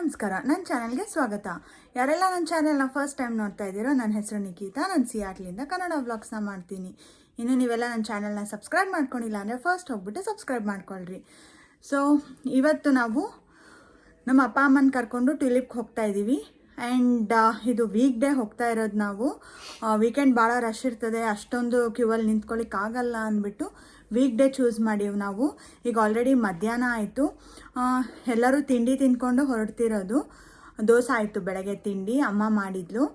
ನಮಸ್ಕಾರ, ನನ್ನ ಚಾನೆಲ್ಗೆ ಸ್ವಾಗತ. ಯಾರೆಲ್ಲ ನನ್ನ ಚಾನೆಲ್ನ ಫಸ್ಟ್ ಟೈಮ್ ನೋಡ್ತಾ ಇದ್ದೀರೋ, ನನ್ನ ಹೆಸರು ನಿಖಿತಾ. ನಾನು ಸಿಯಾಟ್ಲಿಂದ ಕನ್ನಡ ವ್ಲಾಗ್ಸ್ನ ಮಾಡ್ತೀನಿ. ಇನ್ನು ನೀವೆಲ್ಲ ನನ್ನ ಚಾನೆಲ್ನ ಸಬ್ಸ್ಕ್ರೈಬ್ ಮಾಡ್ಕೊಂಡಿಲ್ಲ ಅಂದರೆ ಫಸ್ಟ್ ಹೋಗ್ಬಿಟ್ಟು ಸಬ್ಸ್ಕ್ರೈಬ್ ಮಾಡ್ಕೊಳ್ರಿ. ಸೊ ಇವತ್ತು ನಾವು ನಮ್ಮ ಅಪ್ಪ ಅಮ್ಮನ ಕರ್ಕೊಂಡು ಟ್ಯುಲಿಪ್ಗೆ ಹೋಗ್ತಾ ಇದ್ದೀವಿ. ಆ್ಯಂಡ್ ಇದು ವೀಕ್ ಡೇ ಹೋಗ್ತಾ ಇರೋದು ನಾವು. ವೀಕೆಂಡ್ ಭಾಳ ರಶ್ ಇರ್ತದೆ, ಅಷ್ಟೊಂದು ಕ್ಯೂವಲ್ಲಿ ನಿಂತ್ಕೊಳ್ಳಿಕ್ಕಾಗಲ್ಲ ಅಂದ್ಬಿಟ್ಟು ವೀಕ್ ಡೇ ಚೂಸ್ ಮಾಡೀವಿ ನಾವು. ಈಗ ಆಲ್ರೆಡಿ ಮಧ್ಯಾಹ್ನ ಆಯಿತು, ಎಲ್ಲರೂ ತಿಂಡಿ ತಿಂದ್ಕೊಂಡು ಹೊರಡ್ತಿರೋದು. ದೋಸೆ ಆಯಿತು ಬೆಳಗ್ಗೆ ತಿಂಡಿ, ಅಮ್ಮ ಮಾಡಿದ್ಲು.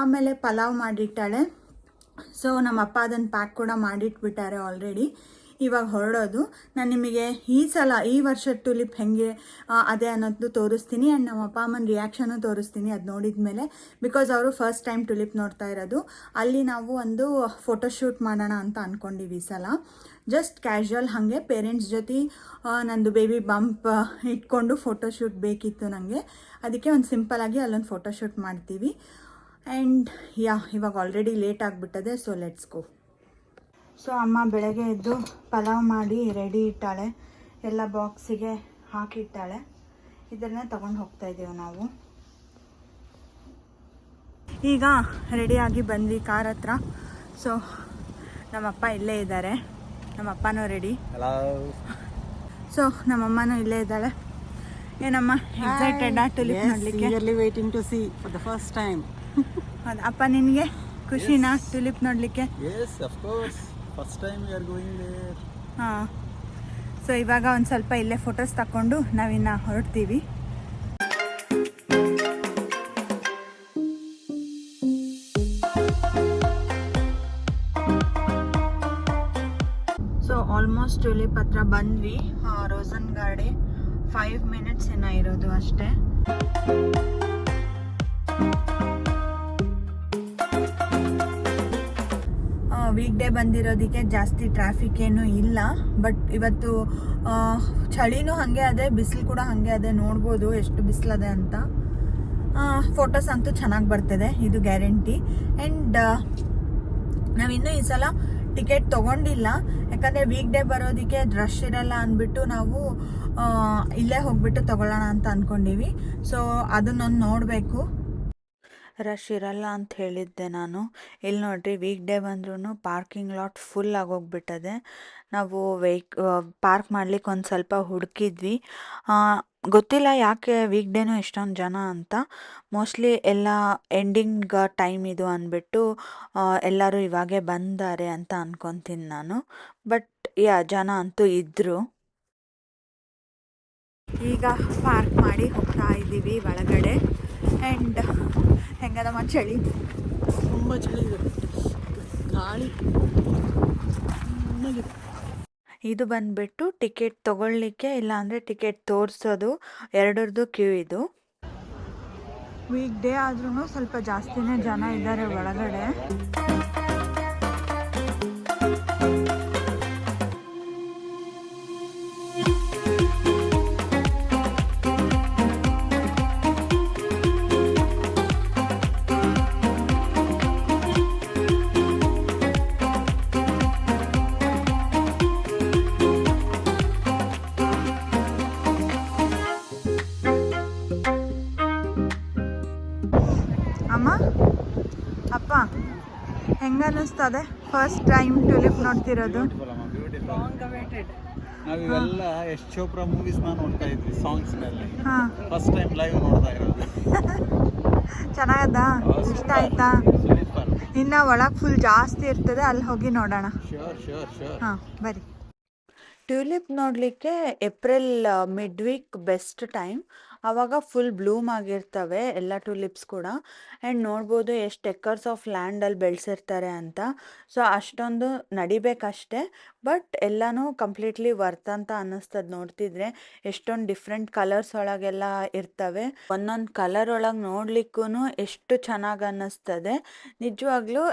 ಆಮೇಲೆ ಪಲಾವ್ ಮಾಡಿಟ್ಟಾಳೆ. ಸೊ ನಮ್ಮ ಅಪ್ಪ ಅದನ್ನು ಪ್ಯಾಕ್ ಕೂಡ ಮಾಡಿಟ್ಬಿಟ್ಟಾರೆ ಆಲ್ರೆಡಿ. ಇವಾಗ ಹೊರಡೋದು. ನಾನು ನಿಮಗೆ ಈ ಸಲ ಈ ವರ್ಷದ ಟುಲಿಪ್ ಹೆಂಗೆ ಅದೇ ಅನ್ನೋದು ತೋರಿಸ್ತೀನಿ. ಆ್ಯಂಡ್ ನಮ್ಮ ಅಪ್ಪ ಅಮ್ಮನ ರಿಯಾಕ್ಷನು ತೋರಿಸ್ತೀನಿ ಅದು ನೋಡಿದ ಮೇಲೆ. ಬಿಕಾಸ್ ಅವರು ಫಸ್ಟ್ ಟೈಮ್ ಟುಲಿಪ್ ನೋಡ್ತಾ ಇರೋದು. ಅಲ್ಲಿ ನಾವು ಒಂದು ಫೋಟೋಶೂಟ್ ಮಾಡೋಣ ಅಂತ ಅಂದ್ಕೊಂಡಿವಿ ಈ ಸಲ. ಜಸ್ಟ್ ಕ್ಯಾಶುವಲ್ ಹಾಗೆ ಪೇರೆಂಟ್ಸ್ ಜೊತೆ ನಂದು ಬೇಬಿ ಬಂಪ್ ಇಟ್ಕೊಂಡು ಫೋಟೋಶೂಟ್ ಬೇಕಿತ್ತು ನನಗೆ. ಅದಕ್ಕೆ ಒಂದು ಸಿಂಪಲಾಗಿ ಅಲ್ಲೊಂದು ಫೋಟೋಶೂಟ್ ಮಾಡ್ತೀವಿ. ಆ್ಯಂಡ್ ಇವಾಗ ಆಲ್ರೆಡಿ ಲೇಟ್ ಆಗಿಬಿಟ್ಟದೆ. So let's go. ಸೊ ಅಮ್ಮ ಬೆಳಗ್ಗೆ ಎದ್ದು ಪಲಾವ್ ಮಾಡಿ ರೆಡಿ ಇಟ್ಟಾಳೆ, ಎಲ್ಲ ಬಾಕ್ಸಿಗೆ ಹಾಕಿಟ್ಟಾಳೆ. ಇದನ್ನೇ ತಗೊಂಡು ಹೋಗ್ತಾ ಇದ್ದೀವಿ ನಾವು. ಈಗ ರೆಡಿಯಾಗಿ ಬಂದ್ವಿ ಕಾರ್ ಹತ್ರ. ಸೊ ನಮ್ಮಪ್ಪ ಇಲ್ಲೇ ಇದ್ದಾರೆ, ನಮ್ಮಪ್ಪನೂ ರೆಡಿ. ಸೊ ನಮ್ಮಮ್ಮನೂ ಇಲ್ಲೇ ಇದ್ದಾಳೆ. ಏನಮ್ಮ ಎಕ್ಸೈಟೆಡ್ ಟುಲಿಪ್ ನೋಡಲಿಕ್ಕೆ? Waiting to see for the first time. ಹೌದು ಅಪ್ಪ, ನಿನಗೆ ಖುಷಿನಾ ಟುಲಿಪ್ ನೋಡಲಿಕ್ಕೆ? Yes, of course, first time we are going there. ಹಾಂ. ಸೊ ಇವಾಗ ಒಂದು ಸ್ವಲ್ಪ ಇಲ್ಲೇ ಫೋಟೋಸ್ ತಗೊಂಡು ನಾವಿನ್ನು ಹೊರಡ್ತೀವಿ. ಸೊ ಆಲ್ಮೋಸ್ಟ್ ಟ್ಯುಲಿಪ್ ಹತ್ರ ಬಂದ್ವಿ. ರೋಸನ್ ಗಾರ್ಡೆ 5 ಮಿನಿಟ್ಸ್ ಏನೋ ಇರೋದು ಅಷ್ಟೇ. ವೀಕ್ ಡೇ ಬಂದಿರೋದಕ್ಕೆ ಜಾಸ್ತಿ ಟ್ರಾಫಿಕ್ ಏನೂ ಇಲ್ಲ. ಬಟ್ ಇವತ್ತು ಚಳಿನೂ ಹಾಗೆ ಅದೇ, ಬಿಸಿಲು ಕೂಡ ಹಾಗೆ ಅದೇ. ನೋಡ್ಬೋದು ಎಷ್ಟು ಬಿಸಿಲದೆ ಅಂತ. ಫೋಟೋಸ್ ಅಂತೂ ಚೆನ್ನಾಗಿ ಬರ್ತದೆ, ಇದು ಗ್ಯಾರಂಟಿ. ಆ್ಯಂಡ್ ನಾವಿನ್ನೂ ಈ ಸಲ ಟಿಕೆಟ್ ತೊಗೊಂಡಿಲ್ಲ, ಯಾಕಂದರೆ ವೀಕ್ ಡೇ ಬರೋದಕ್ಕೆ ರಶ್ ಇರಲ್ಲ ಅಂದ್ಬಿಟ್ಟು ನಾವು ಇಲ್ಲೇ ಹೋಗ್ಬಿಟ್ಟು ತೊಗೊಳ್ಳೋಣ ಅಂತ ಅಂದ್ಕೊಂಡೀವಿ. ಸೊ ಅದನ್ನೊಂದು ನೋಡಬೇಕು. ರಶ್ ಇರಲ್ಲ ಅಂತ ಹೇಳಿದ್ದೆ ನಾನು. ಇಲ್ಲಿ ನೋಡ್ರಿ, ವೀಕ್ ಡೇ ಬಂದ್ರೂ ಪಾರ್ಕಿಂಗ್ ಲಾಟ್ ಫುಲ್ ಆಗೋಗ್ಬಿಟ್ಟದೆ. ನಾವು ಪಾರ್ಕ್ ಮಾಡ್ಲಿಕ್ಕೆ ಒಂದು ಸ್ವಲ್ಪ ಹುಡುಕಿದ್ವಿ. ಗೊತ್ತಿಲ್ಲ ಯಾಕೆ ವೀಕ್ ಡೇನೂ ಎಷ್ಟೊಂದು ಜನ ಅಂತ. ಮೋಸ್ಟ್ಲಿ ಎಲ್ಲ ಎಂಡಿಂಗ್ ಟೈಮ್ ಇದು ಅಂದ್ಬಿಟ್ಟು ಎಲ್ಲರೂ ಇವಾಗೇ ಬಂದಾರೆ ಅಂತ ಅನ್ಕೊತೀನಿ ನಾನು. ಬಟ್ ಜನ ಅಂತೂ ಇದ್ದರು. ಈಗ ಪಾರ್ಕ್ ಮಾಡಿ ಹೋಗ್ತಾ ಇದ್ದೀವಿ ಒಳಗಡೆ. ಆ್ಯಂಡ್ ಹೆಂಗದಮ್ಮ ಚಳಿ? ತುಂಬ ಚಳಿ ಇದೆ, ಗಾಳಿ. ಇದು ಬಂದ್ಬಿಟ್ಟು ಟಿಕೆಟ್ ತೊಗೊಳ್ಲಿಕ್ಕೆ, ಇಲ್ಲಾಂದರೆ ಟಿಕೆಟ್ ತೋರಿಸೋದು, ಎರಡರದ್ದು ಕ್ಯೂ ಇದು. ವೀಕ್ ಡೇ ಆದ್ರೂ ಸ್ವಲ್ಪ ಜಾಸ್ತಿನೇ ಜನ ಇದ್ದಾರೆ ಒಳಗಡೆ. ಅಮ್ಮ, ಅಪ್ಪ, ಹೆಂಗನ್ನಿಸ್ತದೆ ಫಸ್ಟ್ ಟೈಮ್ ಟ್ಯುಲಿಪ್ ನೋಡ್ತಿರೋದು? ನಾವಿವೆಲ್ಲ ಯಶ್ ಚೋಪ್ರಾ ಮೂವೀಸ್ ನೋಡ್ತಾ ಇದ್ವಿ ಸಾಂಗ್ಸ್ ಮೇಲೆ. ಫಸ್ಟ್ ಟೈಮ್ ಲೈವ್ ನೋಡ್ತಾ ಇರೋದು. ಚೆನ್ನಾಗದ? ಇಷ್ಟ ಆಯ್ತಾ? ಇನ್ನು ಒಳಗೆ ಫುಲ್ ಜಾಸ್ತಿ ಇರ್ತದೆ, ಅಲ್ಲಿ ಹೋಗಿ ನೋಡೋಣ. ಹಾಂ ಬರ್ರಿ. ಟ್ಯೂಲಿಪ್ ನೋಡಲಿಕ್ಕೆ April mid weak best time. ಆವಾಗ ಫುಲ್ ಬ್ಲೂಮ್ ಆಗಿರ್ತವೆ ಎಲ್ಲ ಟ್ಯೂಲಿಪ್ಸ್ ಕೂಡ. ಆ್ಯಂಡ್ ನೋಡ್ಬೋದು ಎಷ್ಟು ಎಕರ್ಸ್ ಆಫ್ ಲ್ಯಾಂಡಲ್ಲಿ ಬೆಳೆಸಿರ್ತಾರೆ ಅಂತ. ಸೊ ಅಷ್ಟೊಂದು ನಡಿಬೇಕಷ್ಟೆ, ಬಟ್ ಎಲ್ಲನೂ ಕಂಪ್ಲೀಟ್ಲಿ ವರ್ತ್ ಅಂತ ಅನ್ನಿಸ್ತದೆ ನೋಡ್ತಿದ್ರೆ. ಎಷ್ಟೊಂದು ಡಿಫ್ರೆಂಟ್ ಕಲರ್ಸ್ ಒಳಗೆಲ್ಲ ಇರ್ತವೆ. ಒಂದೊಂದು ಕಲರ್ ಒಳಗೆ ನೋಡ್ಲಿಕ್ಕೂ ಎಷ್ಟು ಚೆನ್ನಾಗಿ ಅನ್ನಿಸ್ತದೆ ನಿಜವಾಗ್ಲೂ.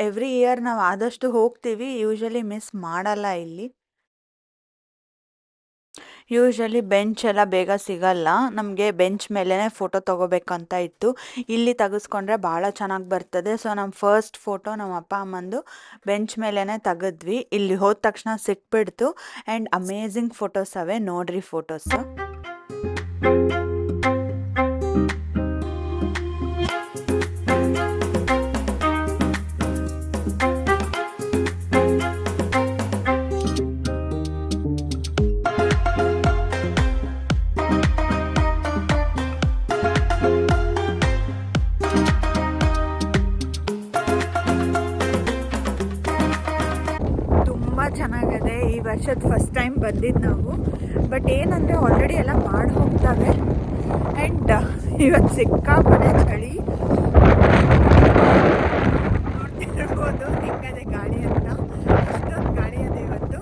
ಎವ್ರಿ ಇಯರ್ ನಾವು ಆದಷ್ಟು ಹೋಗ್ತೀವಿ, ಯೂಶಲಿ ಮಿಸ್ ಮಾಡಲ್ಲ ಇಲ್ಲಿ. ಯೂಶಲಿ ಬೆಂಚ್ ಎಲ್ಲ ಬೇಗ ಸಿಗಲ್ಲ ನಮಗೆ. ಬೆಂಚ್ ಮೇಲೇ ಫೋಟೋ ತೊಗೋಬೇಕಂತ ಇತ್ತು. ಇಲ್ಲಿ ತೆಗೆಸ್ಕೊಂಡ್ರೆ ಭಾಳ ಚೆನ್ನಾಗಿ ಬರ್ತದೆ. ಸೊ ನಮ್ಮ ಫಸ್ಟ್ ಫೋಟೋ ನಮ್ಮ ಅಪ್ಪ ಅಮ್ಮಂದು ಬೆಂಚ್ ಮೇಲೇ ತೆಗೆದ್ವಿ. ಇಲ್ಲಿ ಹೋದ ತಕ್ಷಣ ಸಿಕ್ಬಿಡ್ತು. ಆ್ಯಂಡ್ ಅಮೇಝಿಂಗ್ ಫೋಟೋಸ್ ಅವೆ, ನೋಡ್ರಿ ಫೋಟೋಸು. ವರ್ಷದ ಫಸ್ಟ್ ಟೈಮ್ ಬಂದಿದ್ದು ನಾವು. ಬಟ್ ಏನಂದರೆ ಆಲ್ರೆಡಿ ಎಲ್ಲ ಮಾಡಿ ಹೋಗ್ತವೆ. ಆ್ಯಂಡ್ ಇವತ್ತು ಸಿಕ್ಕಾಪಟ್ಟೆ ಚಳಿ ನೋಡ್ತಿರ್ಬೋದು. ಹಿಂಗದೆ ಗಾಡಿ ಅಂತ, ಅಷ್ಟೊಂದು ಗಾಡಿ ಅದೇ ಇವತ್ತು.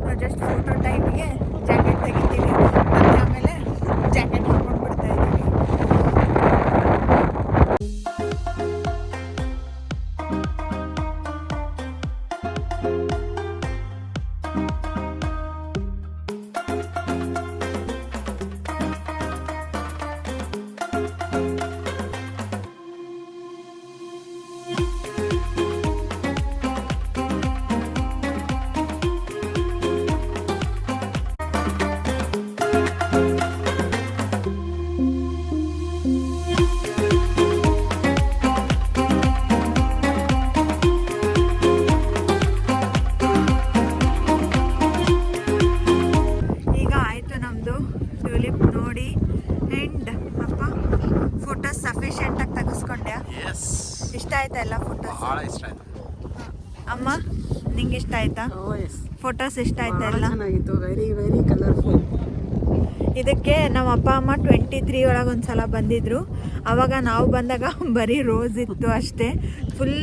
ನಾವು ಜಸ್ಟ್ ಫೋಟೋ ಟೈಮಿಗೆ ಜಾಕೆಟ್ ತೆಗಿತೀವಿ, ಮತ್ತು ಆಮೇಲೆ ಜಾಕೆಟ್ ಹಾಕೊಂಡು ಬಿಡ್ತಾ ಇದ್ದೀವಿ. ನೋಡಿ ಆ್ಯಂಡ್ ಅಪ್ಪ ಫೋಟೋಸ್ ಸಫಿಷಿಯೆಂಟಾಗಿ ತೆಗೆಸ್ಕೊಂಡೆ. ಇಷ್ಟ ಆಯ್ತಾ ಎಲ್ಲ ಫೋಟೋಸ್? ಭಾಳ ಇಷ್ಟ ಆಯ್ತು. ಅಮ್ಮ ನಿಂಗೆ ಇಷ್ಟ ಆಯ್ತಾ ಫೋಟೋಸ್? ಇಷ್ಟ ಆಯ್ತಾ ಎಲ್ಲ? ಚೆನ್ನಾಗಿತ್ತು, ವೆರಿ ವೆರಿ ಕಲರ್ಫುಲ್. ಇದಕ್ಕೆ ನಮ್ಮ ಅಪ್ಪ ಅಮ್ಮ 23 ಒಳಗೆ ಒಂದು ಸಲ ಬಂದಿದ್ರು. ಆವಾಗ ನಾವು ಬಂದಾಗ ಬರೀ ರೋಸ್ ಇತ್ತು ಅಷ್ಟೇ. ಫುಲ್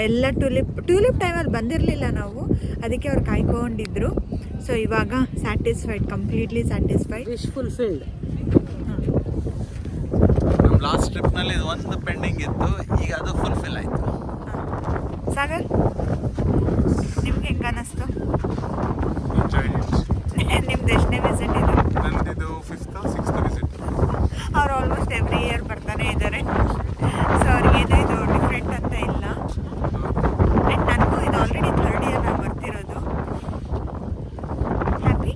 ಎಲ್ಲ ಟ್ಯೂಲಿಪ್ ಟೈಮಲ್ಲಿ ಬಂದಿರಲಿಲ್ಲ ನಾವು, ಅದಕ್ಕೆ ಅವ್ರು ಕಾಯ್ಕೊಂಡಿದ್ರು. ಸೊ ಇವಾಗ satisfied, completely satisfied, wish fulfilled. ನಮ್ಮ ಲಾಸ್ಟ್ ಟ್ರಿಪ್ನಲ್ಲಿ ಇದು ಒಂದು ಪೆಂಡಿಂಗ್ ಇತ್ತು, ಈಗ ಅದು ಫುಲ್ಫಿಲ್ ಆಯಿತು. ಸಾಗರ್ ನಿಮ್ಗೆ ಹೆಂಗೆ ಅನ್ನಿಸ್ತು? ನಿಮ್ದು ಎಷ್ಟನೇ ವಿಸಿಟ್ ಇದು? ನಂದಿದು 5th or 6th ವಿಸಿಟ್. ಅವ್ರು ಆಲ್ಮೋಸ್ಟ್ ಎವ್ರಿ ಇಯರ್ ಬರ್ತಾನೆ ಇದ್ದಾರೆ. ಸೊ ಅವ್ರಿಗೇನು ಇದು ಡಿಫ್ರೆಂಟ್ ಅಂತ ಇಲ್ಲ. ಆ್ಯಂಡ್ ನನಗೂ ಇದು ಆಲ್ರೆಡಿ 3rd ಇಯರ್ ನಾನು ಬರ್ತಿರೋದು. ಹ್ಯಾಪಿ?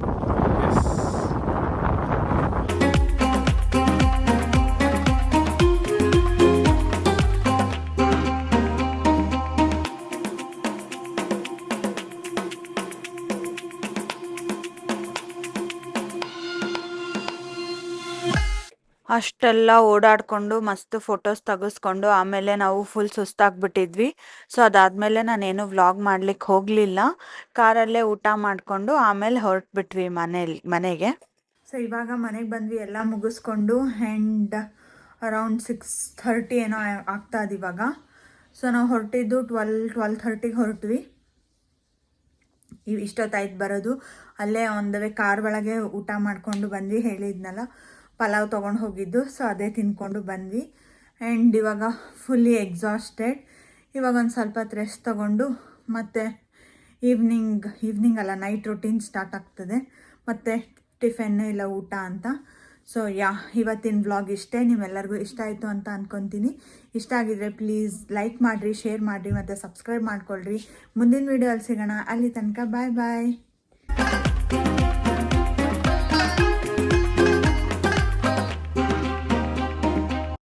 ಅಷ್ಟೆಲ್ಲ ಓಡಾಡಿಕೊಂಡು ಮಸ್ತ್ ಫೋಟೋಸ್ ತೆಗೆಸ್ಕೊಂಡು ಆಮೇಲೆ ನಾವು ಫುಲ್ ಸುಸ್ತಾಗ್ಬಿಟ್ಟಿದ್ವಿ. ಸೊ ಅದಾದಮೇಲೆ ನಾನೇನು ವ್ಲಾಗ್ ಮಾಡ್ಲಿಕ್ಕೆ ಹೋಗಲಿಲ್ಲ. ಕಾರಲ್ಲೇ ಊಟ ಮಾಡಿಕೊಂಡು ಆಮೇಲೆ ಹೊರಟ್ಬಿಟ್ವಿ ಮನೆಗೆ. ಸೊ ಇವಾಗ ಮನೆಗೆ ಬಂದ್ವಿ, ಎಲ್ಲ ಮುಗಿಸ್ಕೊಂಡು. ಆ್ಯಂಡ್ ಅರೌಂಡ್ 6:30 ಏನೋ ಆಗ್ತದೆ ಇವಾಗ. ಸೊ ನಾವು ಹೊರಟಿದ್ದು 12:30ಗೆ ಹೊರಟ್ವಿ. ಇಷ್ಟೊತ್ತಾಯ್ತು ಬರೋದು. ಅಲ್ಲೇ ಆನ್ ದ ವೇ ಕಾರ್ ಒಳಗೆ ಊಟ ಮಾಡಿಕೊಂಡು ಬಂದ್ವಿ. ಹೇಳಿದ್ನಲ್ಲ, ಪಲಾವ್ ತೊಗೊಂಡು ಹೋಗಿದ್ದು. ಸೊ ಅದೇ ತಿನ್ಕೊಂಡು ಬಂದ್ವಿ. ಆ್ಯಂಡ್ ಇವಾಗ ಫುಲ್ಲಿ ಎಕ್ಸಾಸ್ಟೆಡ್. ಇವಾಗ ಒಂದು ಸ್ವಲ್ಪ ಹೊತ್ತು ರೆಸ್ಟ್ ತೊಗೊಂಡು ಮತ್ತೆ ಈವ್ನಿಂಗ್ ಅಲ್ಲ, ನೈಟ್ ರೊಟೀನ್ ಸ್ಟಾರ್ಟ್ ಆಗ್ತದೆ. ಮತ್ತು ಟಿಫನ್ ಇಲ್ಲ ಊಟ ಅಂತ. ಸೊ ಇವತ್ತಿನ ವ್ಲಾಗ್ ಇಷ್ಟೇ. ನಿಮ್ಮೆಲ್ಲರಿಗೂ ಇಷ್ಟ ಆಯಿತು ಅಂತ ಅಂದ್ಕೊತೀನಿ. ಇಷ್ಟ ಆಗಿದ್ರೆ ಪ್ಲೀಸ್ ಲೈಕ್ ಮಾಡಿರಿ, ಶೇರ್ ಮಾಡಿರಿ ಮತ್ತು ಸಬ್ಸ್ಕ್ರೈಬ್ ಮಾಡ್ಕೊಳ್ರಿ. ಮುಂದಿನ ವೀಡಿಯೋ ಅಲ್ಲಿ ಸಿಗೋಣ. ಅಲ್ಲಿ ತನಕ ಬಾಯ್ ಬಾಯ್.